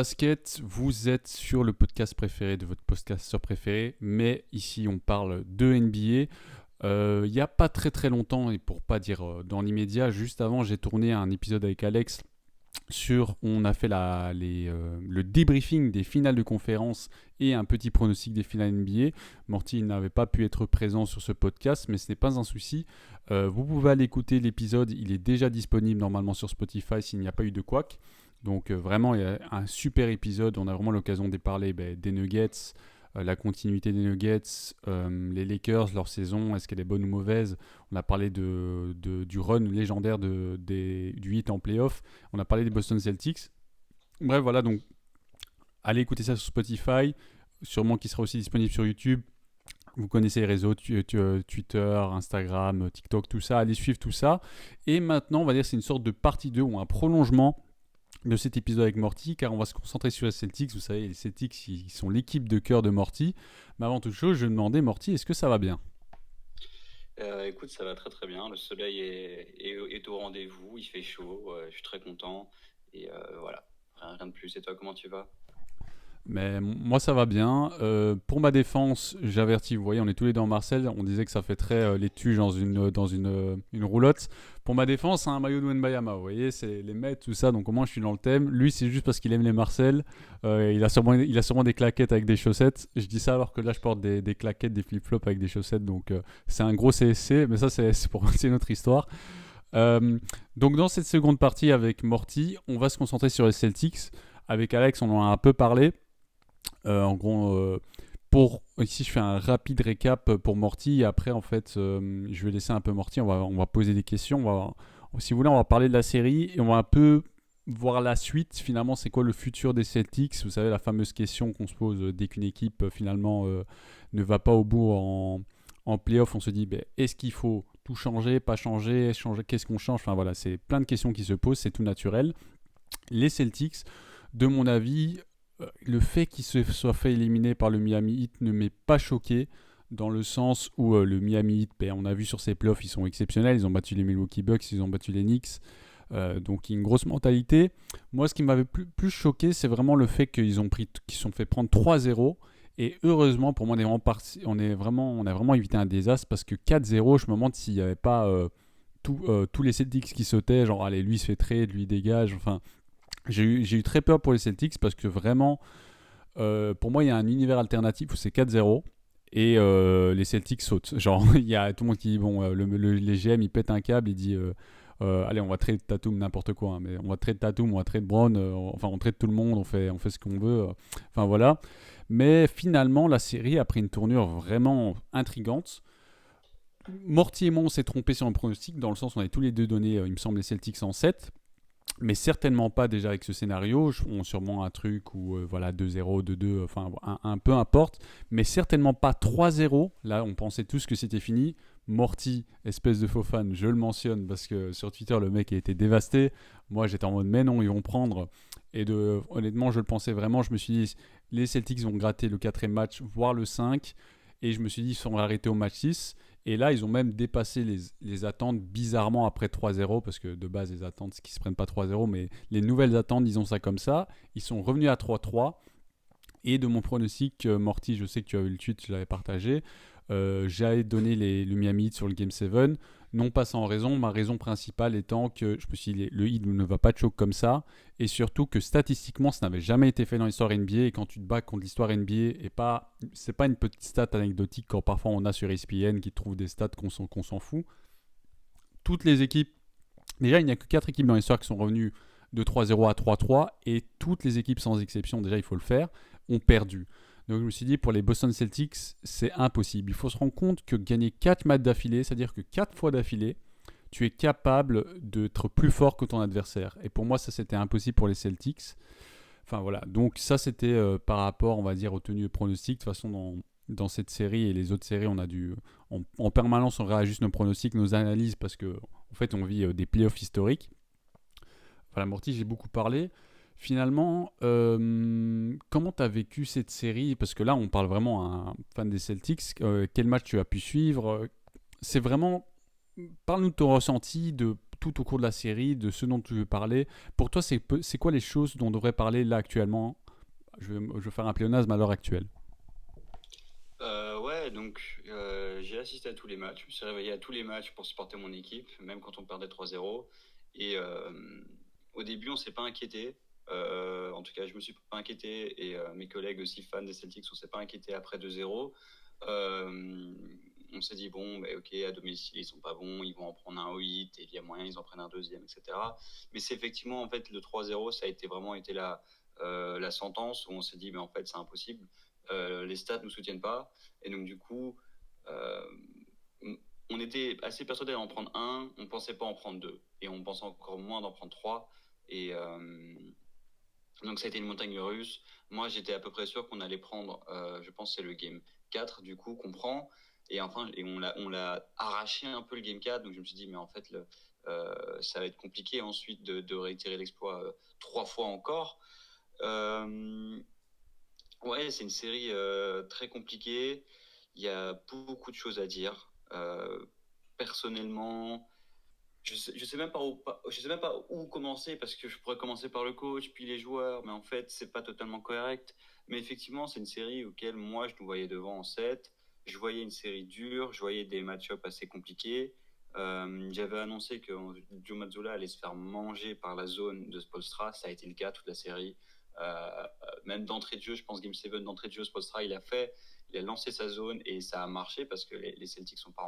Basket, vous êtes sur le podcast préféré de votre podcasteur préféré, mais ici on parle de NBA. Il n'y a pas très très longtemps, et pour pas dire dans l'immédiat, juste avant j'ai tourné un épisode avec Alex on a fait le débriefing des finales de conférence et un petit pronostic des finales NBA. Morty n'avait pas pu être présent sur ce podcast, mais ce n'est pas un souci. Vous pouvez aller écouter l'épisode, il est déjà disponible normalement sur Spotify s'il n'y a pas eu de couac. Donc vraiment, il y a un super épisode, on a vraiment l'occasion de parler des Nuggets, la continuité des Nuggets, les Lakers, leur saison, est-ce qu'elle est bonne ou mauvaise. On a parlé du run légendaire du hit en playoff. On a parlé des Boston Celtics. Bref, voilà, donc allez écouter ça sur Spotify, sûrement qui sera aussi disponible sur YouTube. Vous connaissez les réseaux, Twitter, Instagram, TikTok, tout ça. Allez suivre tout ça. Et maintenant, on va dire que c'est une sorte de partie 2 ou un prolongement de cet épisode avec Morty, car on va se concentrer sur les Celtics. Vous savez, les Celtics, ils sont l'équipe de cœur de Morty. Mais avant toute chose, je me demandais, Morty, est-ce que ça va bien? Écoute, ça va très très bien. Le soleil est au rendez-vous, il fait chaud, je suis très content. Et voilà, rien de plus. Et toi, comment tu vas? Mais moi ça va bien. Pour ma défense, j'avertis, vous voyez, on est tous les deux en Marseille, on disait que ça fait très les tuches dans une roulotte. Pour ma défense, c'est un maillot de Wembayama, vous voyez, c'est les Mets, tout ça, donc au moins je suis dans le thème. Lui, c'est juste parce qu'il aime les Marseille. Il a sûrement des claquettes avec des chaussettes. Je dis ça alors que là, je porte des claquettes, des flip-flops avec des chaussettes, donc c'est un gros CSC, mais ça, c'est une autre histoire. Euh, donc dans cette seconde partie avec Morty, on va se concentrer sur les Celtics. Avec Alex, on en a un peu parlé. En gros, ici, je fais un rapide récap pour Morty. Et après, en fait, je vais laisser un peu Morty. On va poser des questions. Si vous voulez, on va parler de la série et on va un peu voir la suite. Finalement, c'est quoi le futur des Celtics? Vous savez, la fameuse question qu'on se pose dès qu'une équipe, finalement, ne va pas au bout en playoff. On se dit, ben, est-ce qu'il faut tout changer, pas changer, changer, qu'est-ce qu'on change? Enfin, voilà, c'est plein de questions qui se posent. C'est tout naturel. Les Celtics, de mon avis, le fait qu'il se soit fait éliminer par le Miami Heat ne m'est pas choqué, dans le sens où le Miami Heat, on a vu sur ces playoffs, ils sont exceptionnels. Ils ont battu les Milwaukee Bucks, ils ont battu les Knicks. Donc il y a une grosse mentalité. Moi, ce qui m'avait plus choqué, c'est vraiment le fait qu'ils se sont fait prendre 3-0. Et heureusement, pour moi, on a vraiment évité un désastre, parce que 4-0, je me demande s'il n'y avait pas tous les Celtics qui sautaient, genre allez, lui il se fait trade, lui il dégage. Enfin, j'ai eu très peur pour les Celtics, parce que vraiment, pour moi, il y a un univers alternatif où c'est 4-0 et les Celtics sautent. Genre, il y a tout le monde qui dit, bon, les GM, il pète un câble, il dit, allez, on va trade Tatum, n'importe quoi, hein, mais on va trade Tatum, on va trade Brown, enfin, on trade tout le monde, on fait ce qu'on veut. Enfin, voilà. Mais finalement, la série a pris une tournure vraiment intrigante. Morty et moi, on s'est trompé sur le pronostic, dans le sens où on avait tous les deux donné, il me semble, les Celtics en 7, mais certainement pas déjà avec ce scénario. On sûrement un truc où voilà, 2-0, 2-2, enfin un peu importe, mais certainement pas 3-0. Là, on pensait tous que c'était fini. Morty, espèce de faux fan, je le mentionne parce que sur Twitter, le mec a été dévasté. Moi, j'étais en mode, mais non, ils vont prendre. Honnêtement, je le pensais vraiment. Je me suis dit, les Celtics vont gratter le quatrième match, voire le 5. Et je me suis dit, ils sont arrêtés au match 6. Et là, ils ont même dépassé les attentes bizarrement après 3-0, parce que de base, les attentes, c'est qu'ils ne se prennent pas 3-0, mais les nouvelles attentes, disons ça comme ça. Ils sont revenus à 3-3. Et de mon pronostic, Morty, je sais que tu as eu le tweet, je l'avais partagé. J'avais donné le Miami Heat sur le Game 7, non pas sans raison. Ma raison principale étant que je me suis dit, le Heat ne va pas de choke comme ça, et surtout que statistiquement, ça n'avait jamais été fait dans l'histoire NBA. Et quand tu te bats contre l'histoire NBA, c'est pas une petite stat anecdotique, quand parfois on a sur ESPN qui trouve des stats qu'on s'en fout. Toutes les équipes, déjà, il n'y a que 4 équipes dans l'histoire qui sont revenues de 3-0 à 3-3, et toutes les équipes sans exception, déjà il faut le faire, ont perdu. Donc je me suis dit, pour les Boston Celtics, c'est impossible. Il faut se rendre compte que gagner 4 matchs d'affilée, c'est-à-dire que 4 fois d'affilée, tu es capable d'être plus fort que ton adversaire. Et pour moi, ça, c'était impossible pour les Celtics. Enfin voilà, donc ça, c'était par rapport, on va dire, aux tenues de pronostics. De toute façon, dans cette série et les autres séries, en permanence, on réajuste nos pronostics, nos analyses, parce que en fait, on vit des playoffs historiques. Voilà, Morty, j'ai beaucoup parlé. Finalement, comment tu as vécu cette série? Parce que là, on parle vraiment à un fan des Celtics. Quel match tu as pu suivre? C'est vraiment. Parle-nous de ton ressenti, de tout au cours de la série, de ce dont tu veux parler. Pour toi, c'est quoi les choses dont on devrait parler là actuellement? Je vais faire un pléonasme à l'heure actuelle. Ouais, donc j'ai assisté à tous les matchs. Je me suis réveillé à tous les matchs pour supporter mon équipe, même quand on perdait 3-0. Et au début, on s'est pas inquiété. En tout cas, je me suis pas inquiété et mes collègues aussi fans des Celtics, on s'est pas inquiété après 2-0. Euh, on s'est dit, bon, bah, ok, à domicile, ils sont pas bons, ils vont en prendre un au hit, et il y a moyen, ils en prennent un deuxième, etc. Mais c'est effectivement, en fait, le 3-0, ça a été vraiment été la sentence où on s'est dit, mais en fait, c'est impossible. Les stats nous soutiennent pas. Et donc, du coup, euh, on était assez persuadé d'en prendre un, on pensait pas en prendre deux. Et on pensait encore moins d'en prendre trois. Et donc, ça a été une montagne russe. Moi, j'étais à peu près sûr qu'on allait prendre, je pense que c'est le game 4, du coup, qu'on prend. Et enfin, on l'a arraché un peu le game 4. Donc, je me suis dit, mais en fait, ça va être compliqué ensuite de réitérer l'exploit trois fois encore. Euh, Ouais, c'est une série très compliquée. Il y a beaucoup de choses à dire. Personnellement, je sais même pas je sais même pas où commencer parce que je pourrais commencer par le coach puis les joueurs, mais en fait, c'est pas totalement correct. Mais effectivement, c'est une série auquel moi je nous voyais devant en 7. Je voyais une série dure, je voyais des match-ups assez compliqués. J'avais annoncé que Joe Mazzulla allait se faire manger par la zone de Spoelstra. Ça a été le cas toute la série. Même d'entrée de jeu, je pense Game 7 d'entrée de jeu, Spoelstra, il a lancé sa zone et ça a marché parce que les Celtics n'ont pas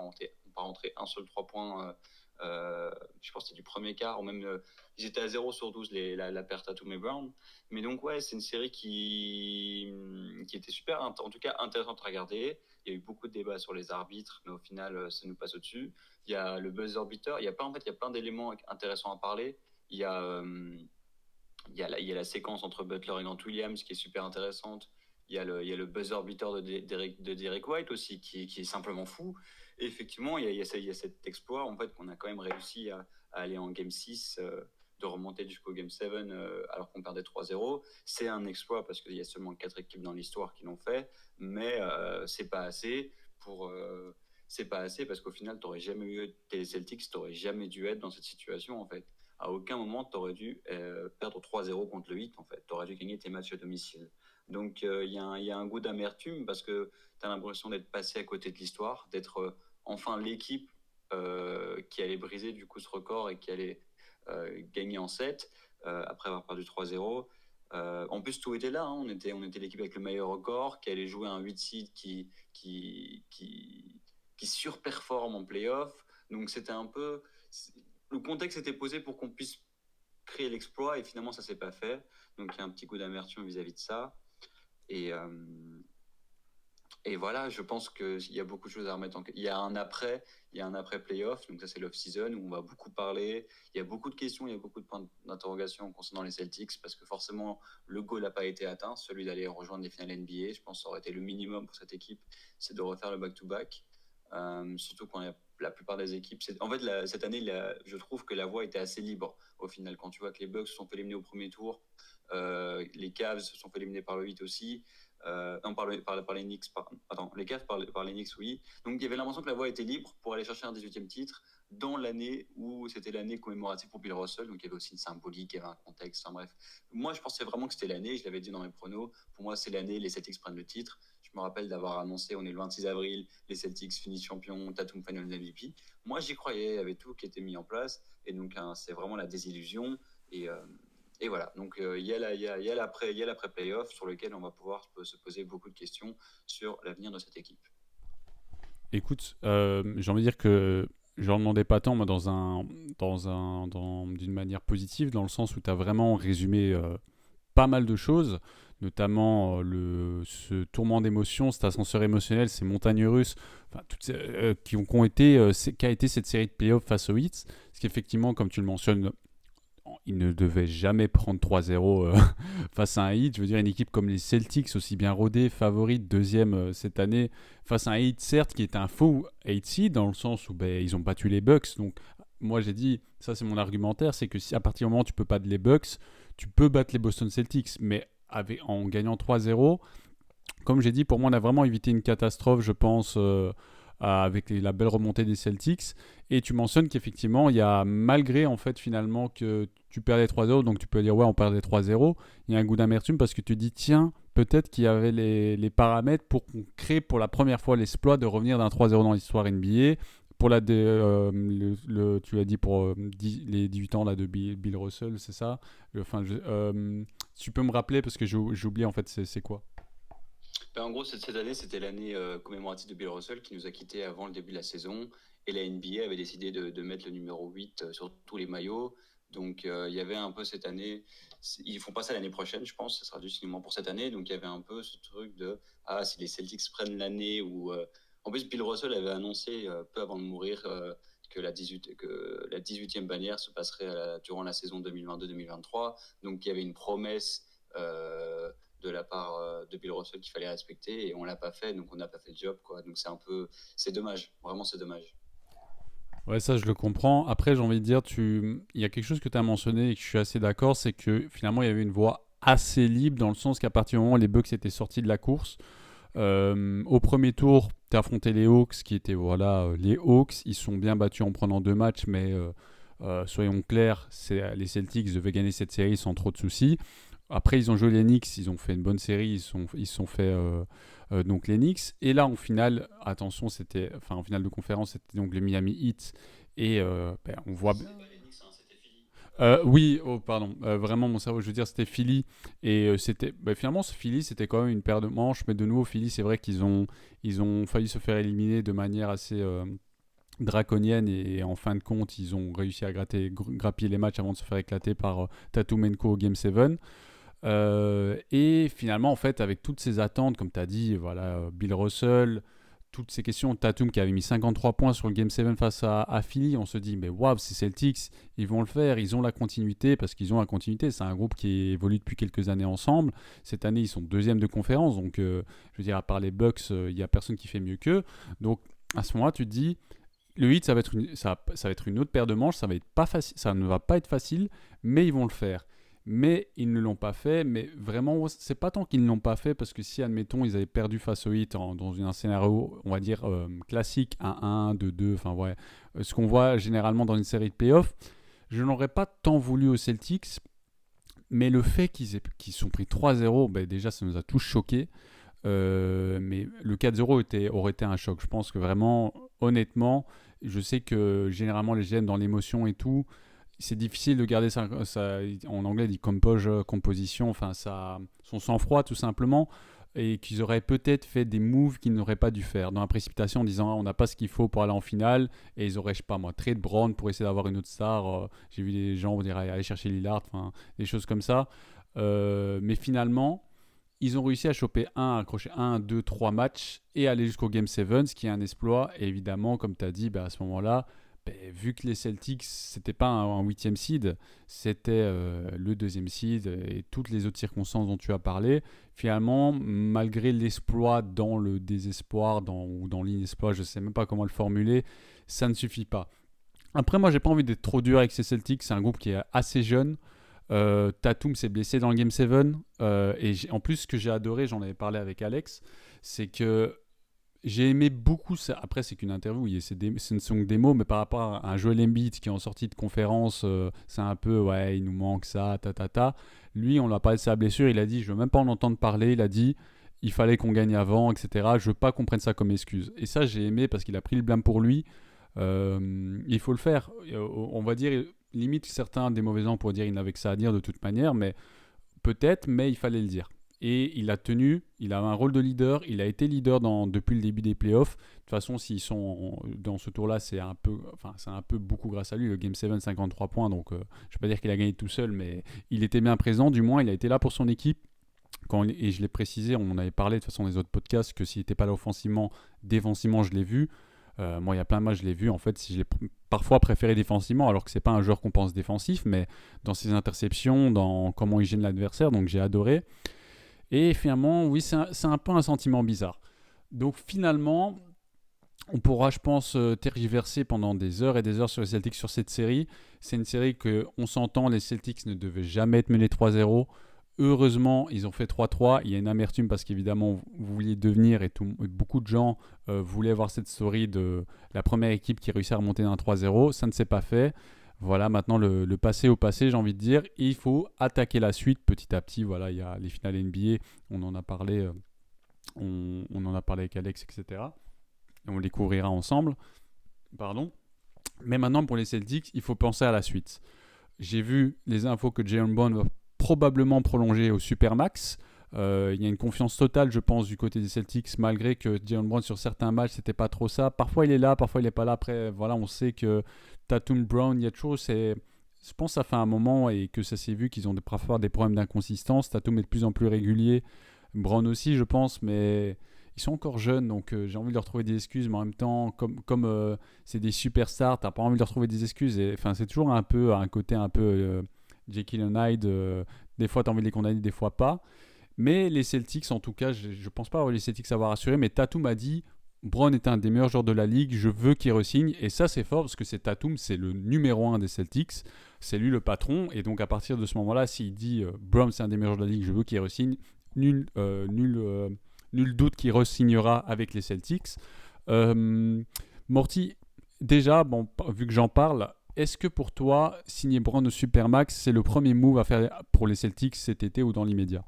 rentré un seul 3 points. Je pense que c'était du premier quart, ou même ils étaient à 0 sur 12 la perte à Toomey Brown. Mais donc, ouais, c'est une série qui était super, en tout cas intéressante à regarder. Il y a eu beaucoup de débats sur les arbitres, mais au final, ça nous passe au-dessus. Il y a le buzzer beater, il y a plein d'éléments intéressants à parler. Il y a, il y a la séquence entre Butler et Grant Williams qui est super intéressante. Il y a le buzzer beater de Derek White aussi qui est simplement fou. Et effectivement, il y a cet exploit en fait, qu'on a quand même réussi à aller en Game 6, de remonter jusqu'au Game 7 alors qu'on perdait 3-0. C'est un exploit parce qu'il y a seulement 4 équipes dans l'histoire qui l'ont fait, mais c'est pas assez pour. C'est pas assez parce qu'au final, t'aurais jamais eu tes Celtics, t'aurais jamais dû être dans cette situation en fait. À aucun moment, tu aurais dû perdre 3-0 contre le 8, en fait. Tu aurais dû gagner tes matchs à domicile. Donc, il y a un goût d'amertume parce que tu as l'impression d'être passé à côté de l'histoire, d'être enfin l'équipe qui allait briser du coup ce record et qui allait gagner en 7 après avoir perdu 3-0. En plus, tout était là. Hein. On était l'équipe avec le meilleur record qui allait jouer un 8 seed qui surperforme en playoff. Donc, c'était un peu le contexte était posé pour qu'on puisse créer l'exploit et finalement ça s'est pas fait. Donc il y a un petit coup d'amertume vis-à-vis de ça. Et, euh, et voilà, je pense qu'il y a beaucoup de choses à remettre en. Il y a un après playoff, donc ça c'est l'off-season où on va beaucoup parler. Il y a beaucoup de questions, il y a beaucoup de points d'interrogation concernant les Celtics parce que forcément le goal n'a pas été atteint, celui d'aller rejoindre les finales NBA. Je pense que ça aurait été le minimum pour cette équipe, c'est de refaire le back-to-back. Surtout quand la plupart des équipes. En fait, cette année, je trouve que la voie était assez libre au final. Quand tu vois que les Bucks se sont fait éliminer au premier tour, les Cavs se sont fait éliminer par le 8 aussi. Non, par les Knicks. Attends, les Cavs par les Knicks, oui. Donc il y avait l'impression que la voie était libre pour aller chercher un 18e titre dans l'année où c'était l'année commémorative pour Bill Russell. Donc il y avait aussi une symbolique, il y avait un contexte. Enfin bref. Moi, je pensais vraiment que c'était l'année. Je l'avais dit dans mes pronos. Pour moi, c'est l'année. Les Celtics prennent le titre. Je me rappelle d'avoir annoncé, on est le 26 avril, les Celtics finissent champions, Tatum Finals MVP. Moi, j'y croyais, il y avait tout qui était mis en place. Et donc, c'est vraiment la désillusion. Et, euh, et voilà. Donc, il y a l'après-playoff sur lequel on va pouvoir se poser beaucoup de questions sur l'avenir de cette équipe. Écoute, j'ai envie de dire que je n'en demandais pas tant, moi, d'une manière positive, dans le sens où tu as vraiment résumé pas mal de choses, notamment ce tourment d'émotions, cet ascenseur émotionnel, ces montagnes russes, enfin, qui a été cette série de playoffs face aux Heat, ce qui effectivement, comme tu le mentionnes, il ne devait jamais prendre 3-0 face à un Heat. Je veux dire, une équipe comme les Celtics, aussi bien rodée, favorite, deuxième cette année, face à un Heat, certes, qui est un faux 8 seed, dans le sens où ils ont battu les Bucks. Donc, moi, j'ai dit, ça c'est mon argumentaire, c'est que si à partir du moment où tu peux battre les Bucks, tu peux battre les Boston Celtics, mais en gagnant 3-0, comme j'ai dit, pour moi, on a vraiment évité une catastrophe, je pense, avec la belle remontée des Celtics. Et tu mentionnes qu'effectivement, il y a, malgré en fait finalement que tu perdais 3-0, donc tu peux dire ouais, on perdait 3-0, il y a un goût d'amertume parce que tu dis tiens, peut-être qu'il y avait les paramètres pour qu'on crée pour la première fois l'exploit de revenir d'un 3-0 dans l'histoire NBA. Pour tu as dit pour les 18 ans là, de Bill Russell, c'est ça. Tu peux me rappeler parce que j'ai oublié en fait c'est quoi. Ben, en gros, cette année, c'était l'année commémorative de Bill Russell qui nous a quittés avant le début de la saison. Et la NBA avait décidé de mettre le numéro 8 sur tous les maillots. Donc, il y avait un peu cette année. Ils font pas ça l'année prochaine, je pense. Ce sera juste uniquement pour cette année. Donc, il y avait un peu ce truc de si les Celtics prennent l'année où. En plus, Bill Russell avait annoncé peu avant de mourir que la 18e bannière se passerait durant la saison 2022-2023. Donc, il y avait une promesse. De la part de Bill Russell qu'il fallait respecter et on l'a pas fait, donc on n'a pas fait le job, quoi. Donc c'est dommage, vraiment c'est dommage. Ouais, ça je le comprends. Après, j'ai envie de dire, il y a quelque chose que tu as mentionné et que je suis assez d'accord, c'est que finalement il y avait une voie assez libre dans le sens qu'à partir du moment où les Bucks étaient sortis de la course, au premier tour, tu as affronté les Hawks qui étaient les Hawks. Ils sont bien battus en prenant 2 matchs, mais soyons clairs, les Celtics devaient gagner cette série sans trop de soucis. Après, ils ont joué les Knicks, ils ont fait une bonne série, ils sont fait donc les Knicks. Et là, en finale, attention, en finale de conférence, c'était donc le Miami Heat. Et on voit. C'était pas les Knicks, hein, c'était Philly. Oui, oh pardon, vraiment mon cerveau, je veux dire, c'était Philly. Et finalement, ce Philly, c'était quand même une paire de manches. Mais de nouveau, Philly, c'est vrai qu'ils ont failli se faire éliminer de manière assez draconienne. Et en fin de compte, ils ont réussi à grappiller les matchs avant de se faire éclater par Tatum and Co au Game 7. Et finalement, en fait, avec toutes ces attentes, comme tu as dit, Bill Russell, toutes ces questions, Tatum qui avait mis 53 points sur le Game 7 face à Philly, on se dit, mais waouh, ces Celtics, ils vont le faire, ils ont la continuité, parce qu'ils ont la continuité, c'est un groupe qui évolue depuis quelques années ensemble. Cette année, ils sont deuxième de conférence, donc je veux dire, à part les Bucks, il n'y a personne qui fait mieux qu'eux. Donc à ce moment-là, tu te dis, le hit, ça va être une autre paire de manches, ça va être pas facile, ça ne va pas être facile, mais ils vont le faire. Mais ils ne l'ont pas fait. Mais vraiment, c'est pas tant qu'ils ne l'ont pas fait, parce que si, admettons, ils avaient perdu face au Heat dans un scénario, on va dire, classique, 1-1, 2-2, enfin ouais, ce qu'on voit généralement dans une série de playoffs, je n'aurais pas tant voulu aux Celtics, mais le fait qu'ils sont pris 3-0, déjà, ça nous a tous choqués. Mais le 4-0 aurait été un choc. Je pense que vraiment, honnêtement, je sais que généralement les GM dans l'émotion et tout, c'est difficile de garder en anglais, il dit composition, enfin son sang-froid tout simplement, et qu'ils auraient peut-être fait des moves qu'ils n'auraient pas dû faire dans la précipitation en disant on n'a pas ce qu'il faut pour aller en finale, et ils auraient, je sais pas moi, trade Brown pour essayer d'avoir une autre star. J'ai vu des gens dire aller chercher Lillard, enfin des choses comme ça. Mais finalement, ils ont réussi à accrocher 1, 2, 3 matchs et aller jusqu'au Game 7, ce qui est un exploit. Et évidemment, comme tu as dit, à ce moment-là, vu que les Celtics, c'était pas un 8e seed, c'était le 2e seed et toutes les autres circonstances dont tu as parlé, finalement, malgré l'exploit dans le désespoir ou dans l'inexploit, je ne sais même pas comment le formuler, ça ne suffit pas. Après, moi, j'ai pas envie d'être trop dur avec ces Celtics, c'est un groupe qui est assez jeune. Tatum s'est blessé dans le Game 7 et en plus, ce que j'ai adoré, j'en avais parlé avec Alex, c'est que j'ai aimé beaucoup ça. Après, c'est qu'une interview, ce ne sont que des mots, mais par rapport à un Joel Embiid qui est en sortie de conférence, c'est un peu, ouais, il nous manque ça, ta. Lui, on l'a parlé de sa blessure, il a dit, je veux même pas en entendre parler, il a dit, il fallait qu'on gagne avant, etc. Je veux pas qu'on prenne ça comme excuse. Et ça, j'ai aimé parce qu'il a pris le blâme pour lui. Il faut le faire. On va dire, limite, certains des mauvais gens pourraient dire qu'il n'avait que ça à dire de toute manière, mais peut-être, mais il fallait le dire. Et il a tenu, il a un rôle de leader, il a été leader depuis le début des playoffs. De toute façon, s'ils sont dans ce tour-là, c'est un peu beaucoup grâce à lui. Le Game 7, 53 points, donc je ne vais pas dire qu'il a gagné tout seul, mais il était bien présent, du moins il a été là pour son équipe. Et je l'ai précisé, on en avait parlé de toute façon dans les autres podcasts, que s'il n'était pas là offensivement, défensivement, je l'ai vu. Moi, il y a plein de matchs, je l'ai vu. En fait, si je l'ai parfois préféré défensivement, alors que c'est pas un joueur qu'on pense défensif, mais dans ses interceptions, dans comment il gêne l'adversaire, donc j'ai adoré. Et finalement, oui, c'est un peu un sentiment bizarre. Donc finalement, on pourra, je pense, tergiverser pendant des heures et des heures sur les Celtics sur cette série. C'est une série que, on s'entend, les Celtics ne devaient jamais être menés 3-0. Heureusement, ils ont fait 3-3. Il y a une amertume parce qu'évidemment, vous vouliez devenir, et beaucoup de gens voulaient voir cette story de la première équipe qui réussit à remonter d'un 3-0. Ça ne s'est pas fait. Voilà, maintenant le passé au passé, j'ai envie de dire. Et il faut attaquer la suite petit à petit. Voilà, il y a les finales NBA, on en a parlé, on en a parlé avec Alex, etc. Et on les couvrira ensemble. Pardon. Mais maintenant, pour les Celtics, il faut penser à la suite. J'ai vu les infos que Jaylen Brown va probablement prolonger au Supermax. Il y a une confiance totale, je pense, du côté des Celtics, malgré que Jaylen Brown, sur certains matchs, c'était pas trop ça. Parfois, il est là, parfois, il n'est pas là. Après, voilà, on sait que Tatum, Brown, il y a toujours je pense que ça fait un moment et que ça s'est vu qu'ils ont parfois des problèmes d'inconsistance. Tatum est de plus en plus régulier. Brown aussi, je pense, mais ils sont encore jeunes, donc j'ai envie de leur trouver des excuses, mais en même temps, comme c'est des superstars, t'as pas envie de leur trouver des excuses. Enfin, c'est toujours un côté un peu Jekyll and Hyde. Des fois, t'as envie de les condamner, des fois pas. Mais les Celtics, en tout cas, je pense pas avoir les Celtics avoir assuré, mais Tatum a dit Brown est un des meilleurs joueurs de la ligue, je veux qu'il re-signe. Et ça, c'est fort parce que c'est Tatum, c'est le numéro 1 des Celtics, c'est lui le patron. Et donc, à partir de ce moment-là, s'il dit Brown, c'est un des meilleurs joueurs de la ligue, je veux qu'il re-signe, nul doute qu'il re-signera avec les Celtics. Morty, déjà, bon, vu que j'en parle, est-ce que pour toi, signer Brown au Supermax, c'est le premier move à faire pour les Celtics cet été ou dans l'immédiat?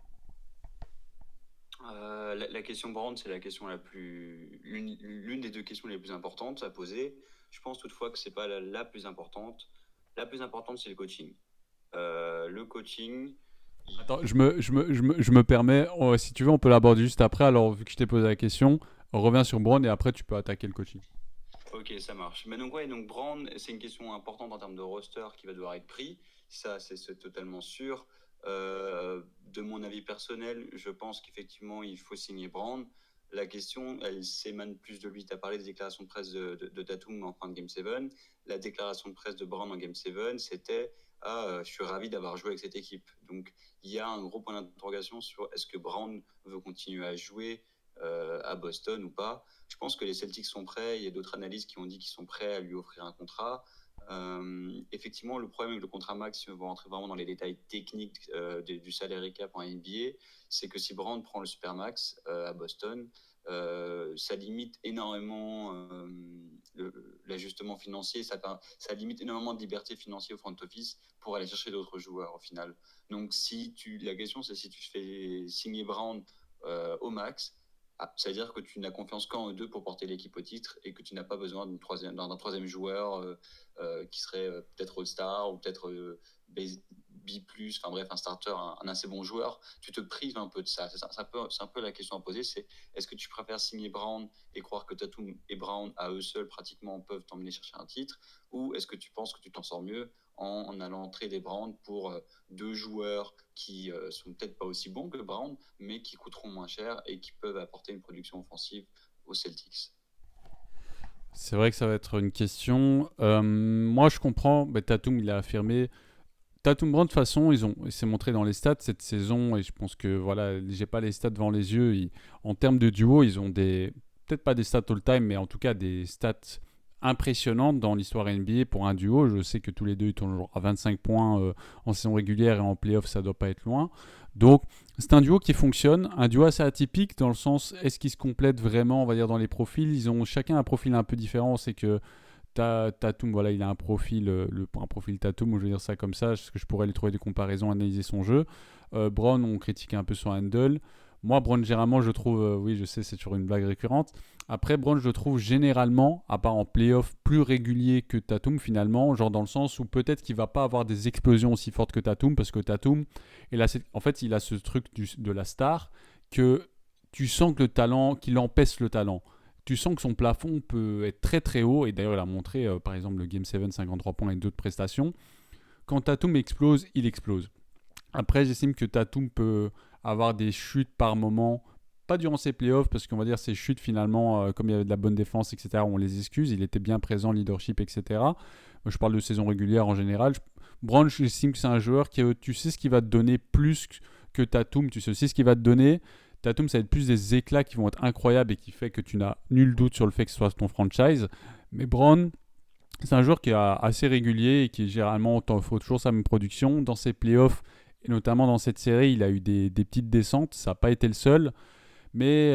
La question Brand, c'est la question l'une des deux questions les plus importantes à poser. Je pense toutefois que c'est pas la plus importante. La plus importante, c'est le coaching. Le coaching. Attends, je me permets, si tu veux, on peut l'aborder juste après. Alors, vu que je t'ai posé la question, on revient sur Brown et après, tu peux attaquer le coaching. Ok, ça marche. Mais donc, ouais, donc Brand, c'est une question importante en termes de roster qui va devoir être pris. Ça, c'est totalement sûr. De mon avis personnel, je pense qu'effectivement, il faut signer Brand. La question, elle s'émane plus de lui. Tu as parlé des déclarations de presse de Tatum en fin de Game 7. La déclaration de presse de Brand en Game 7, c'était je suis ravi d'avoir joué avec cette équipe. Donc, il y a un gros point d'interrogation sur est-ce que Brand veut continuer à jouer à Boston ou pas. Je pense que les Celtics sont prêts. Il y a d'autres analystes qui ont dit qu'ils sont prêts à lui offrir un contrat. Effectivement, le problème avec le contrat max, si on va rentrer vraiment dans les détails techniques du salary cap en NBA, c'est que si Brand prend le supermax à Boston, ça limite énormément l'ajustement financier, ça limite énormément de liberté financière au front office pour aller chercher d'autres joueurs au final. Donc la question c'est si tu fais signer Brand au max, ça veut dire que tu n'as confiance qu'en eux deux pour porter l'équipe au titre et que tu n'as pas besoin d'un troisième joueur qui serait peut-être All-Star ou peut-être B+, enfin bref, un starter, un assez bon joueur. Tu te prives un peu de ça. C'est un peu la question à poser, c'est est-ce que tu préfères signer Brown et croire que Tatum et Brown, à eux seuls, pratiquement, peuvent t'emmener chercher un titre, ou est-ce que tu penses que tu t'en sors mieux en allant trader Brown pour deux joueurs qui sont peut-être pas aussi bons que Brown, mais qui coûteront moins cher et qui peuvent apporter une production offensive aux Celtics? C'est vrai que ça va être une question. Moi, je comprends. Tatum, il a affirmé. Tatum Brown, de toute façon, il s'est montré dans les stats cette saison, et je pense que voilà, j'ai pas les stats devant les yeux. En termes de duo, ils ont peut-être pas des stats all-time, mais en tout cas des stats impressionnantes dans l'histoire NBA pour un duo. Je sais que tous les deux ils tournent à 25 points en saison régulière et en playoff, ça doit pas être loin. Donc c'est un duo qui fonctionne, un duo assez atypique dans le sens est-ce qu'ils se complètent vraiment, on va dire dans les profils. Ils ont chacun un profil un peu différent. C'est que Tatum, voilà, il a un profil, un profil Tatum, ou je vais dire ça comme ça, parce que je pourrais lui trouver des comparaisons, analyser son jeu. Brown, on critiquait un peu son handle. Moi, Brown, généralement, je trouve, oui, je sais, c'est toujours une blague récurrente. Après, Brown, je le trouve généralement, à part en playoff, plus régulier que Tatum finalement, genre dans le sens où peut-être qu'il va pas avoir des explosions aussi fortes que Tatum, parce que Tatum, en fait, il a ce truc de la star que tu sens que le talent, qu'il empêche le talent. Tu sens que son plafond peut être très très haut, et d'ailleurs il a montré par exemple le Game 7 53 points et d'autres prestations. Quand Tatum explose, il explose. Après, j'estime que Tatum peut avoir des chutes par moment, pas durant ses playoffs, parce qu'on va dire ses chutes finalement, comme il y avait de la bonne défense, etc., on les excuse, il était bien présent, leadership, etc. Moi, je parle de saison régulière en général. Brown, j'estime que c'est un joueur qui, tu sais ce qu'il va te donner plus que Tatum, tu sais ce qu'il va te donner. Tatum, ça va être plus des éclats qui vont être incroyables et qui fait que tu n'as nul doute sur le fait que ce soit ton franchise. Mais Brown, c'est un joueur qui est assez régulier et qui généralement faut toujours sa même production. Dans ses playoffs, Et notamment dans cette série, il a eu des petites descentes. Ça n'a pas été le seul. Mais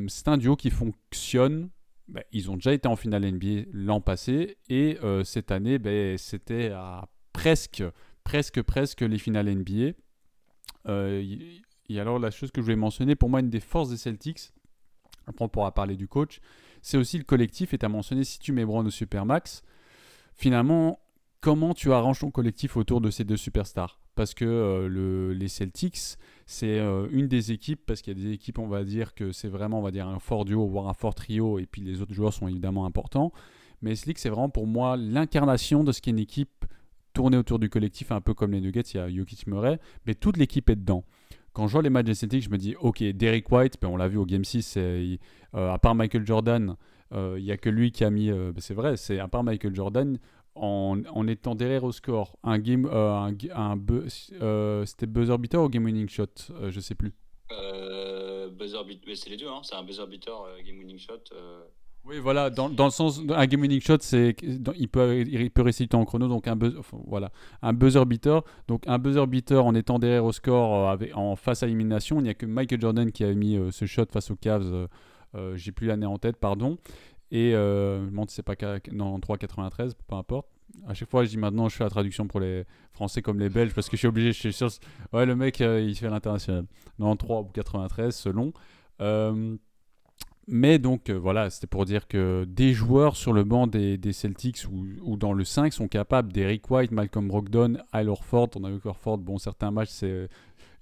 c'est un duo qui fonctionne. Ben, ils ont déjà été en finale NBA l'an passé. Et cette année, ben, c'était à presque les finales NBA. Et alors, la chose que je voulais mentionner, pour moi, une des forces des Celtics, après on pourra parler du coach, c'est aussi le collectif. Et tu as mentionné si tu mets Brown au Supermax, finalement, comment tu arranges ton collectif autour de ces deux superstars? Parce que les Celtics, c'est une des équipes, parce qu'il y a des équipes, on va dire que c'est vraiment, on va dire, un fort duo, voire un fort trio, et puis les autres joueurs sont évidemment importants. Mais Celtics, c'est vraiment pour moi l'incarnation de ce qu'est une équipe tournée autour du collectif, un peu comme les Nuggets, il y a Jokic Murray, mais toute l'équipe est dedans. Quand je vois les matchs des Celtics, je me dis, ok, Derrick White, ben on l'a vu au Game 6, à part Michael Jordan, il n'y a que lui qui a mis. C'est vrai, c'est à part Michael Jordan, en étant derrière au score, c'était buzzer beater ou game winning shot, je sais plus. Buzzer beater, mais c'est les deux, hein. C'est un buzzer beater, game winning shot. Oui, voilà, dans le sens, un game winning shot, il peut rester du temps en chrono, donc voilà, un buzzer beater. Donc un buzzer beater en étant derrière au score, en face à élimination, il n'y a que Michael Jordan qui a mis ce shot face aux Cavs. J'ai plus l'année en tête, pardon. Et je me demande si c'est pas non, 3,93, peu importe. À chaque fois, je dis maintenant, je fais la traduction pour les Français comme les Belges parce que je suis obligé, je suis sûr. Ouais, le mec, il fait l'international. Non, 3 ou 93 selon. Euh, mais donc, voilà, c'était pour dire que des joueurs sur le banc des Celtics ou dans le 5 sont capables, d'Eric White, Malcolm Brogdon, Al Horford. On a vu qu'Horford, bon, certains matchs,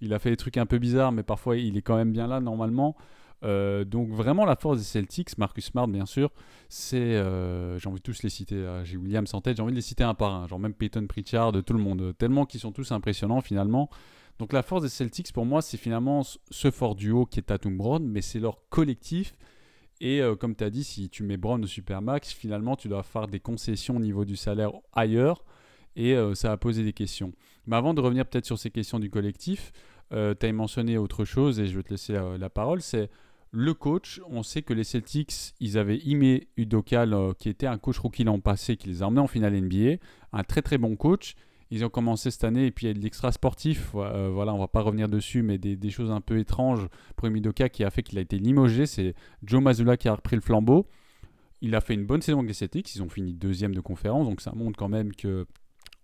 il a fait des trucs un peu bizarres, mais parfois, il est quand même bien là, normalement. Donc vraiment la force des Celtics, Marcus Smart bien sûr, c'est, j'ai envie de tous les citer, j'ai Williams en tête, j'ai envie de les citer un par un, genre même Peyton Pritchard, tout le monde, tellement qu'ils sont tous impressionnants finalement. Donc la force des Celtics pour moi c'est finalement ce fort duo qui est Tatum Brown, mais c'est leur collectif. Et comme tu as dit, si tu mets Brown au Supermax, finalement tu dois faire des concessions au niveau du salaire ailleurs, et ça va poser des questions. Mais avant de revenir peut-être sur ces questions du collectif, tu as mentionné autre chose et je vais te laisser la parole, c'est le coach. On sait que les Celtics, ils avaient Ime Udoka, qui était un coach rookie l'an passé, qui les a emmenés en finale NBA, un très très bon coach. Ils ont commencé cette année et puis il y a de l'extra sportif, voilà, on va pas revenir dessus, mais des choses un peu étranges pour Ime Udoka qui a fait qu'il a été limogé. C'est Joe Mazzulla qui a repris le flambeau. Il a fait une bonne saison avec les Celtics, ils ont fini deuxième de conférence, donc ça montre quand même que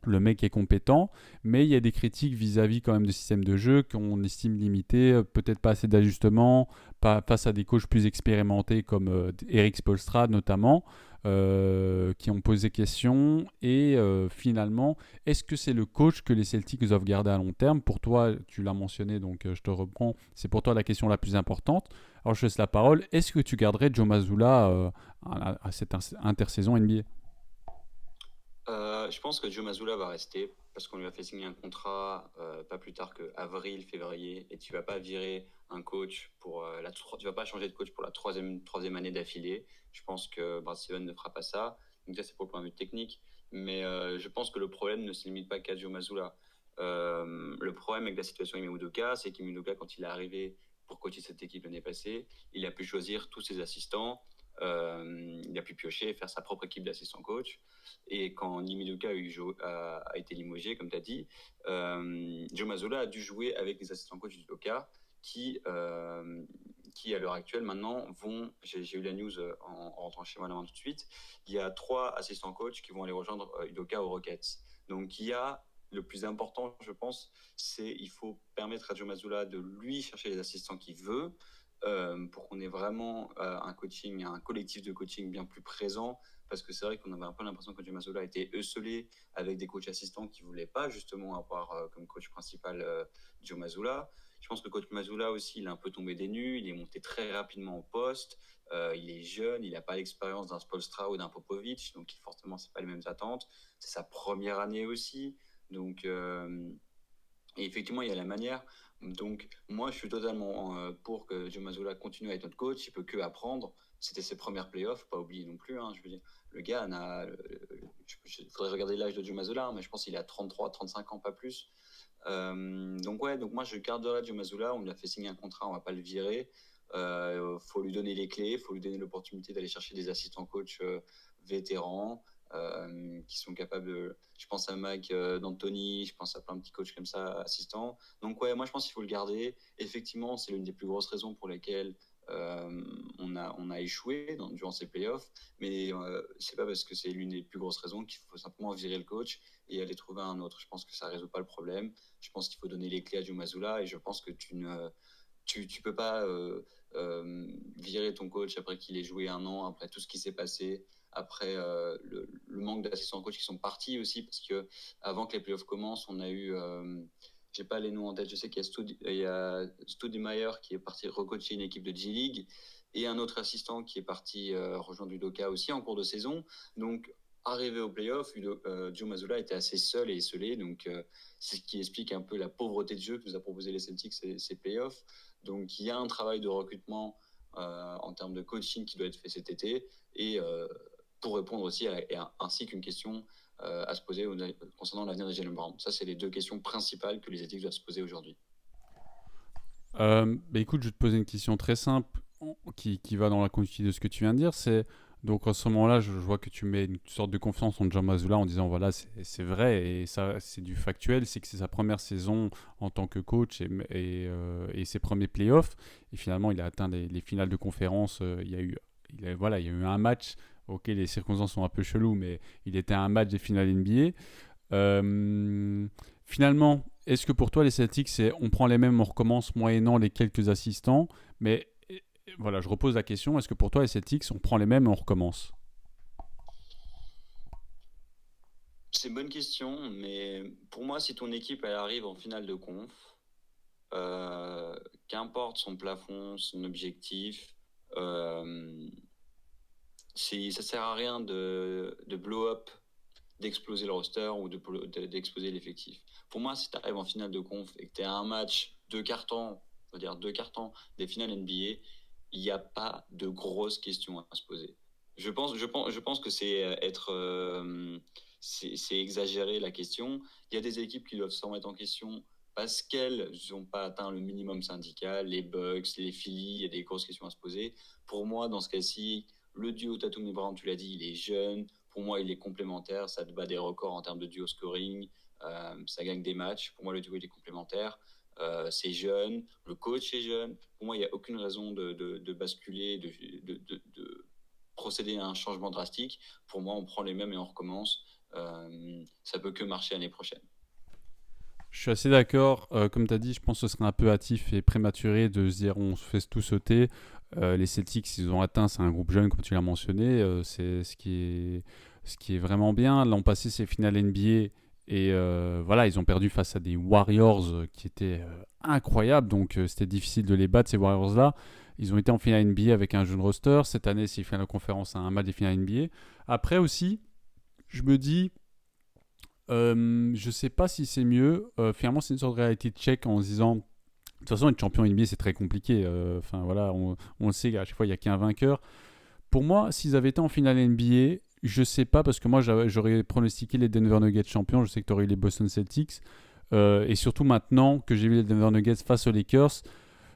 le mec est compétent, mais il y a des critiques vis-à-vis quand même du système de jeu qu'on estime limité, peut-être pas assez d'ajustements, pas face à des coachs plus expérimentés comme Eric Spoelstra notamment, qui ont posé question. Et finalement, est-ce que c'est le coach que les Celtics doivent garder à long terme? Pour toi, tu l'as mentionné, donc je te reprends, c'est pour toi la question la plus importante. Alors je laisse la parole. Est-ce que tu garderais Joe Mazzulla à cette intersaison NBA? Je pense que Joe Mazzulla va rester parce qu'on lui a fait signer un contrat pas plus tard que avril, février, et tu vas pas virer un coach pour tu vas pas changer de coach pour la troisième année d'affilée. Je pense que Brad Stevens ne fera pas ça. Donc ça c'est pour le point de vue technique, mais je pense que le problème ne se limite pas qu'à Joe Mazzulla. Le problème avec la situation Ime Udoka, c'est qu'Ime Udoka, quand il est arrivé pour coacher cette équipe l'année passée, il a pu choisir tous ses assistants. Il a pu piocher et faire sa propre équipe d'assistants coach. Et quand Nimidoka a été limogé, comme tu as dit, Joe Mazzola a dû jouer avec les assistants coach du Doka qui, à l'heure actuelle, maintenant, j'ai eu la news en rentrant chez moi tout de suite, il y a 3 assistants coach qui vont aller rejoindre Udoka aux Rockets. Donc, il y a le plus important, je pense, c'est il faut permettre à Joe Mazzulla de lui chercher les assistants qu'il veut pour qu'on ait vraiment un collectif de coaching bien plus présent. Parce que c'est vrai qu'on avait un peu l'impression que Joe Mazzulla était esselé avec des coachs assistants qui ne voulaient pas justement avoir comme coach principal Joe Mazzulla. Je pense que coach Mazzulla aussi, il a un peu tombé des nues, il est monté très rapidement au poste, il est jeune, il n'a pas l'expérience d'un Spoelstra ou d'un Popovic, donc forcément, ce n'est pas les mêmes attentes. C'est sa première année aussi, donc et effectivement, il y a la manière. Donc, moi, je suis totalement pour que Joe Mazzulla continue à être notre coach. Il peut que apprendre. C'était ses premières playoffs, pas oublier non plus. Hein, je veux dire, le gars, il faudrait regarder l'âge de Joe Mazzulla, hein, mais je pense qu'il a 33, 35 ans, pas plus. Donc, ouais, donc moi, je garderai Joe Mazzulla. On lui a fait signer un contrat, on va pas le virer. Faut lui donner les clés, faut lui donner l'opportunité d'aller chercher des assistants coach vétérans. qui sont capables de... Je pense à Mike D'Antoni, je pense à plein de petits coachs comme ça, assistants. Donc ouais, moi je pense qu'il faut le garder. Effectivement, c'est l'une des plus grosses raisons pour lesquelles on a échoué durant ces playoffs, mais c'est pas parce que c'est l'une des plus grosses raisons qu'il faut simplement virer le coach et aller trouver un autre. Je pense que ça résout pas le problème. Je pense qu'il faut donner les clés à Joe Mazzulla et je pense que tu peux pas virer ton coach après qu'il ait joué un an, après tout ce qui s'est passé, après le manque d'assistants coach qui sont partis aussi, parce que avant que les playoffs commencent, on a eu, j'ai pas les noms en tête, je sais qu'il y a Stoudemire qui est parti recoacher une équipe de G-League et un autre assistant qui est parti rejoindre Udoka aussi en cours de saison. Donc arrivé aux playoffs, Joe Mazzulla était assez seul et esselé, donc c'est ce qui explique un peu la pauvreté de jeu que nous a proposé les Celtics ces playoffs. Donc il y a un travail de recrutement en termes de coaching qui doit être fait cet été et pour répondre aussi ainsi qu'une question à se poser concernant l'avenir de Jaylen Brown. Ça, c'est les deux questions principales que les équipes doivent se poser aujourd'hui. Écoute, je vais te poser une question très simple qui va dans la continuité de ce que tu viens de dire. C'est donc en ce moment-là, je vois que tu mets une sorte de confiance en Joe Mazzulla en disant voilà, c'est vrai et ça, c'est du factuel, c'est que c'est sa première saison en tant que coach et ses premiers playoffs. Et finalement, il a atteint les finales de conférence. Il y a eu un match. Ok, les circonstances sont un peu cheloues, mais il était à un match des finales NBA. Finalement, est-ce que pour toi, les Celtics, on prend les mêmes, on recommence moyennant les quelques assistants, mais voilà, je repose la question, est-ce que pour toi, les Celtics, on prend les mêmes et on recommence? C'est une bonne question, mais pour moi, si ton équipe elle arrive en finale de conf, qu'importe son plafond, son objectif, ça sert à rien de blow up, d'exploser le roster ou d'exploser l'effectif. Pour moi, si tu arrives en finale de conf et que tu es à un match, deux cartons, on va dire deux cartons des finales NBA, il n'y a pas de grosses questions à se poser. Je pense que c'est exagérer la question. Il y a des équipes qui doivent se remettre en question parce qu'elles n'ont pas atteint le minimum syndical, les Bucks, les Phillies, il y a des grosses questions à se poser. Pour moi, dans ce cas-ci, le duo Tatum et Brown, tu l'as dit, il est jeune. Pour moi, il est complémentaire. Ça te bat des records en termes de duo scoring. Ça gagne des matchs. Pour moi, le duo, il est complémentaire. C'est jeune. Le coach est jeune. Pour moi, il n'y a aucune raison de basculer, de procéder à un changement drastique. Pour moi, on prend les mêmes et on recommence. Ça peut que marcher l'année prochaine. Je suis assez d'accord. Comme tu as dit, je pense que ce serait un peu hâtif et prématuré de se dire on se fait tout sauter. Les Celtics, ils ont atteint, c'est un groupe jeune, comme tu l'as mentionné. C'est ce qui est vraiment bien. L'an passé, c'est finale NBA. Et voilà, ils ont perdu face à des Warriors qui étaient incroyables. Donc, c'était difficile de les battre, ces Warriors-là. Ils ont été en finale NBA avec un jeune roster. Cette année, c'est finale de conférence à un match des finales NBA. Après aussi, je me dis... je sais pas si c'est mieux. Finalement, c'est une sorte de réalité check en se disant de toute façon, être champion NBA, c'est très compliqué. Enfin, voilà, on le sait, à chaque fois, il n'y a qu'un vainqueur. Pour moi, s'ils avaient été en finale NBA, je sais pas, parce que moi, j'aurais pronostiqué les Denver Nuggets champions. Je sais que tu aurais eu les Boston Celtics. Et surtout maintenant que j'ai vu les Denver Nuggets face aux Lakers,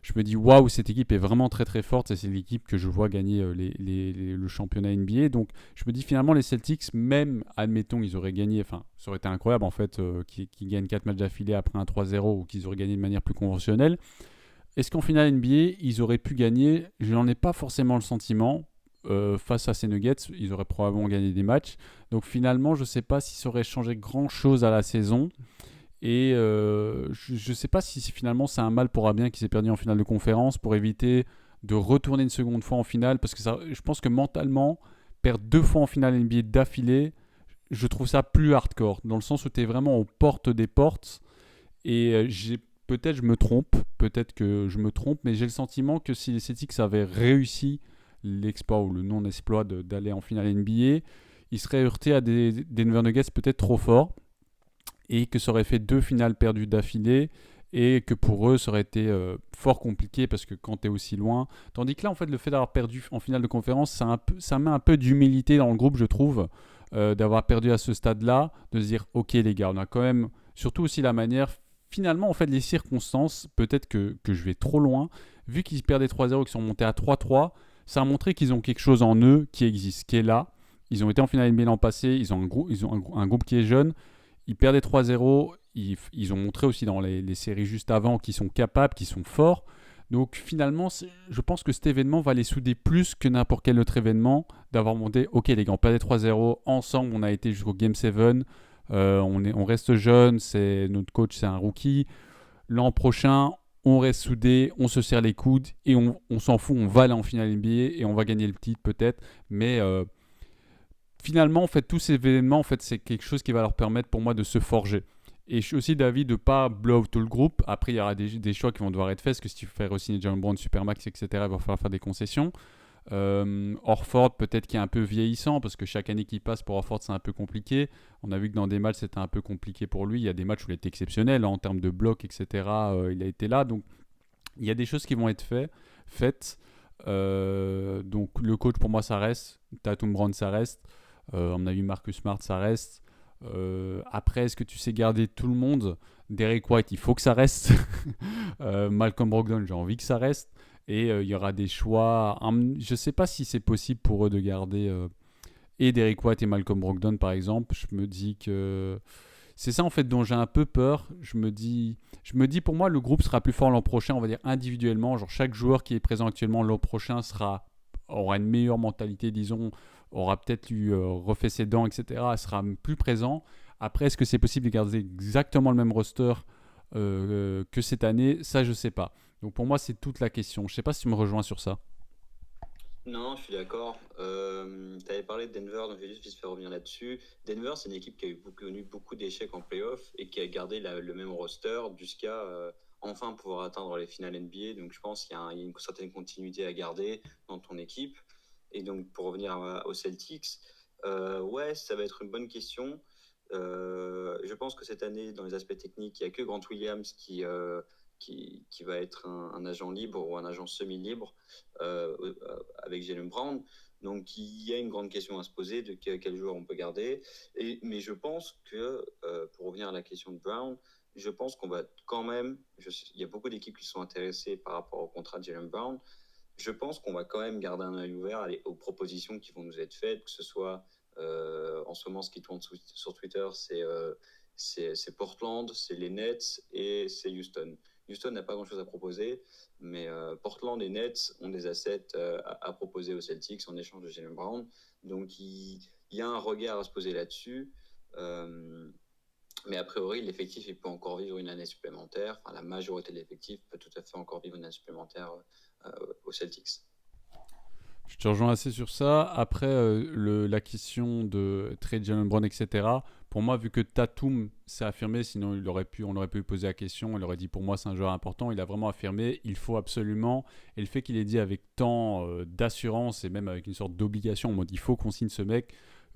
je me dis waouh, cette équipe est vraiment très très forte et c'est l'équipe que je vois gagner le championnat NBA. Donc je me dis finalement les Celtics, même admettons ils auraient gagné, enfin ça aurait été incroyable en fait qu'ils gagnent 4 matchs d'affilée après un 3-0 ou qu'ils auraient gagné de manière plus conventionnelle. Est-ce qu'en finale NBA ils auraient pu gagner? Je n'en ai pas forcément le sentiment. Face à ces Nuggets, ils auraient probablement gagné des matchs. Donc finalement je ne sais pas si ça aurait changé grand chose à la saison. Et je ne sais pas si finalement c'est un mal pour un bien qui s'est perdu en finale de conférence pour éviter de retourner une seconde fois en finale. Parce que je pense que mentalement, perdre 2 fois en finale NBA d'affilée, je trouve ça plus hardcore. Dans le sens où tu es vraiment aux portes des portes. Et peut-être je me trompe, mais j'ai le sentiment que si les Celtics avaient réussi l'exploit ou le non-exploit d'aller en finale NBA, ils seraient heurtés à des Denver Nuggets peut-être trop forts. Et que ça aurait fait 2 finales perdues d'affilée et que pour eux ça aurait été fort compliqué parce que quand tu es aussi loin, tandis que là en fait le fait d'avoir perdu en finale de conférence ça met un peu d'humilité dans le groupe, je trouve, d'avoir perdu à ce stade-là, de se dire ok les gars, on a quand même, surtout aussi la manière, finalement en fait les circonstances, peut-être que je vais trop loin, vu qu'ils perdaient 3-0 et qu'ils sont montés à 3-3, ça a montré qu'ils ont quelque chose en eux qui existe, qui est là. Ils ont été en finale NBA l'an passé. Ils ont un groupe qui est jeune. Ils perdaient 3-0. Ils ont montré aussi dans les séries juste avant qu'ils sont capables, qu'ils sont forts. Donc finalement, je pense que cet événement va les souder plus que n'importe quel autre événement. D'avoir monté, ok les gars, on perdait 3-0. Ensemble, on a été jusqu'au Game 7. On reste jeune. Notre coach, c'est un rookie. L'an prochain, on reste soudés, on se serre les coudes et on s'en fout, on va aller en finale NBA et on va gagner le titre peut-être. Mais finalement, en fait, tous ces événements, en fait, c'est quelque chose qui va leur permettre pour moi de se forger. Et je suis aussi d'avis de ne pas blow tout le groupe. Après, il y aura des choix qui vont devoir être faits. Parce que si tu fais re-signer Jalen Brown, Supermax, etc., il va falloir faire des concessions. Orford, peut-être qui est un peu vieillissant. Parce que chaque année qui passe pour Orford, c'est un peu compliqué. On a vu que dans des matchs, c'était un peu compliqué pour lui. Il y a des matchs où il était exceptionnel en termes de blocs, etc. Il a été là. Donc, il y a des choses qui vont être faites. Donc, le coach, pour moi, ça reste. Tatum Brown, ça reste. À mon avis, Marcus Smart, ça reste. Après, est-ce que tu sais garder tout le monde? Derek White, il faut que ça reste. Malcolm Brogdon, j'ai envie que ça reste. Et il y aura des choix. Je ne sais pas si c'est possible pour eux de garder et Derek White et Malcolm Brogdon, par exemple. Je me dis que c'est ça en fait dont j'ai un peu peur. Je me dis pour moi, le groupe sera plus fort l'an prochain, on va dire individuellement. Genre chaque joueur qui est présent actuellement l'an prochain aura une meilleure mentalité, disons, aura peut-être refait ses dents, etc. Sera plus présent. Après, est-ce que c'est possible de garder exactement le même roster que cette année? Ça, je sais pas. Donc pour moi, c'est toute la question. Je sais pas si tu me rejoins sur ça. Non, je suis d'accord. Tu avais parlé de Denver, donc je vais juste faire revenir là-dessus. Denver, c'est une équipe qui a connu beaucoup d'échecs en playoff et qui a gardé le même roster jusqu'à enfin pouvoir atteindre les finales NBA. Donc je pense qu'il y a une certaine continuité à garder dans ton équipe. Et donc pour revenir aux Celtics, ouais, ça va être une bonne question. Je pense que cette année, dans les aspects techniques, il n'y a que Grant Williams qui va être un agent libre ou un agent semi-libre avec Jalen Brown. Donc il y a une grande question à se poser de quel joueur on peut garder. Mais je pense que, pour revenir à la question de Brown, je pense qu'on va quand même, il y a beaucoup d'équipes qui sont intéressées par rapport au contrat de Jalen Brown. Je pense qu'on va quand même garder un œil ouvert aux propositions qui vont nous être faites, que ce soit en ce moment ce qui tourne sur Twitter, c'est Portland, c'est les Nets et c'est Houston. Houston n'a pas grand-chose à proposer, mais Portland et Nets ont des assets à proposer aux Celtics en échange de Jalen Brown. Donc il y a un regard à se poser là-dessus. Mais a priori, l'effectif il peut encore vivre une année supplémentaire. Enfin, la majorité de l'effectif peut tout à fait encore vivre une année supplémentaire aux Celtics. Je te rejoins assez sur ça. Après, la question de trade Jalen Brown, etc. Pour moi, vu que Tatum s'est affirmé, sinon on aurait pu lui poser la question, il aurait dit pour moi c'est un joueur important. Il a vraiment affirmé, il faut absolument. Et le fait qu'il ait dit avec tant d'assurance et même avec une sorte d'obligation, en mode il faut qu'on signe ce mec.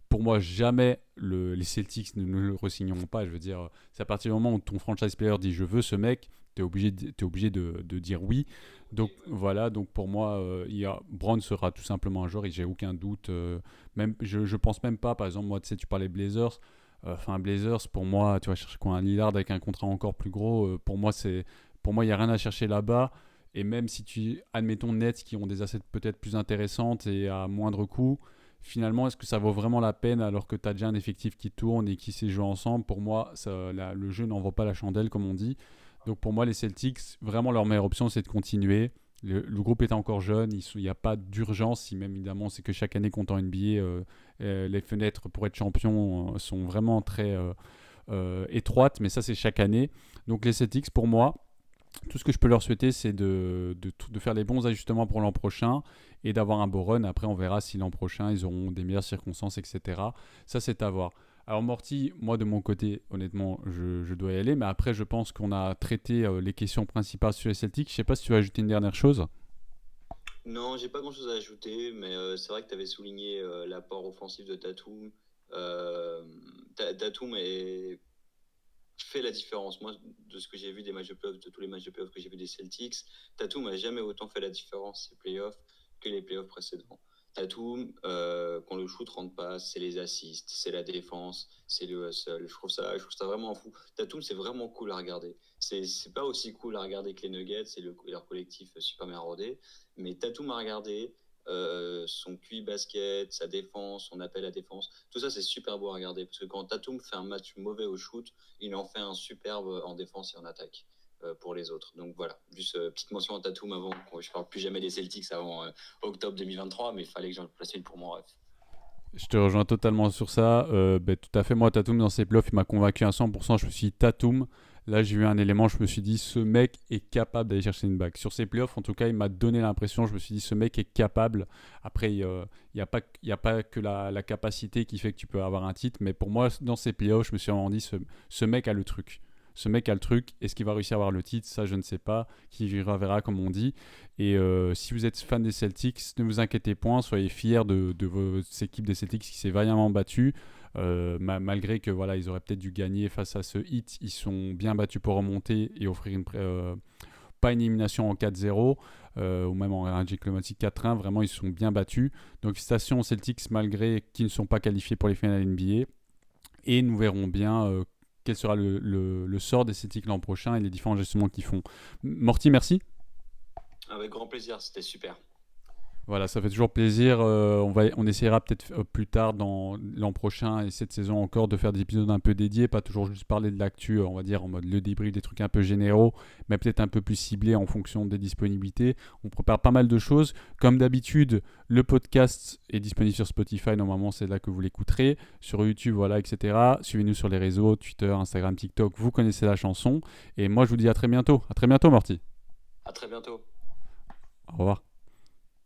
Pour moi, jamais les Celtics ne le re-signeront pas. Je veux dire, c'est à partir du moment où ton franchise player dit je veux ce mec, t'es obligé de dire oui. Donc voilà, donc pour moi, Brown sera tout simplement un joueur et j'ai aucun doute. Même, je pense même pas, par exemple, moi, tu sais, tu parlais Blazers. Enfin, Blazers, pour moi, tu vas chercher quoi, un Lillard avec un contrat encore plus gros. Pour moi, il n'y a rien à chercher là-bas. Et même si admettons Nets qui ont des assets peut-être plus intéressantes et à moindre coût, finalement, est-ce que ça vaut vraiment la peine alors que tu as déjà un effectif qui tourne et qui sait jouer ensemble? Pour moi, le jeu n'en vaut pas la chandelle, comme on dit. Donc pour moi, les Celtics, vraiment leur meilleure option, c'est de continuer. Le groupe est encore jeune, il n'y a pas d'urgence, si même évidemment c'est que chaque année compte en NBA, les fenêtres pour être champion sont vraiment très étroites, mais ça c'est chaque année. Donc les Celtics, pour moi, tout ce que je peux leur souhaiter, c'est de faire les bons ajustements pour l'an prochain et d'avoir un beau run. Après, on verra si l'an prochain, ils auront des meilleures circonstances, etc. Ça, c'est à voir. Alors, Morty, moi, de mon côté, honnêtement, je dois y aller. Mais après, je pense qu'on a traité les questions principales sur les Celtics. Je ne sais pas si tu veux ajouter une dernière chose. Non, j'ai pas grand-chose à ajouter, mais c'est vrai que tu avais souligné l'apport offensif de Tatum. Tatum fait la différence. Moi, de ce que j'ai vu des matchs de playoffs, de tous les matchs de playoffs que j'ai vu des Celtics, Tatum n'a jamais autant fait la différence ces playoffs que les playoffs précédents. Tatum, quand le shoot rentre pas, c'est les assists, c'est la défense, c'est le hustle. Je trouve ça vraiment fou. Tatum, c'est vraiment cool à regarder. C'est pas aussi cool à regarder que les Nuggets et leur collectif super bien rodé, mais Tatum à regarder. son QI basket, sa défense, son appel à défense. Tout ça, c'est super beau à regarder. Parce que quand Tatum fait un match mauvais au shoot, il en fait un superbe en défense et en attaque pour les autres. Donc voilà, juste petite mention à Tatum avant. Je ne parle plus jamais des Celtics avant octobre 2023, mais il fallait que j'en place une pour mon ref. Je te rejoins totalement sur ça. Tout à fait, moi, Tatum, dans ses playoffs, il m'a convaincu à 100%. Je me suis dit, Tatum, là, j'ai eu un élément, je me suis dit, ce mec est capable d'aller chercher une bague. Sur ses playoffs, en tout cas, il m'a donné l'impression, je me suis dit, ce mec est capable. Après, il n'y a pas que la capacité qui fait que tu peux avoir un titre, mais pour moi, dans ses playoffs, je me suis vraiment dit, ce mec a le truc. Ce mec a le truc. Est-ce qu'il va réussir à avoir le titre? Ça, je ne sais pas. Qui verra, comme on dit. Et si vous êtes fan des Celtics, ne vous inquiétez point, soyez fiers de vos équipes des Celtics qui s'est vaillamment battue. Malgré que voilà, ils auraient peut-être dû gagner face à ce hit, ils sont bien battus pour remonter et offrir pas une élimination en 4-0 ou même en un diplomatique 4-1. Vraiment, ils sont bien battus. Donc, félicitations aux Celtics malgré qu'ils ne sont pas qualifiés pour les finales NBA. Et nous verrons bien quel sera le sort des Celtics l'an prochain et les différents ajustements qu'ils font. Morty, merci. Avec grand plaisir, c'était super. Voilà, ça fait toujours plaisir. On essaiera peut-être plus tard dans l'an prochain et cette saison encore de faire des épisodes un peu dédiés, pas toujours juste parler de l'actu, on va dire en mode le débrief, des trucs un peu généraux, mais peut-être un peu plus ciblés en fonction des disponibilités. On prépare pas mal de choses. Comme d'habitude, le podcast est disponible sur Spotify, normalement c'est là que vous l'écouterez, sur YouTube, voilà, etc. Suivez-nous sur les réseaux, Twitter, Instagram, TikTok, vous connaissez la chanson. Et moi je vous dis à très bientôt. À très bientôt, Morty. À très bientôt. Au revoir.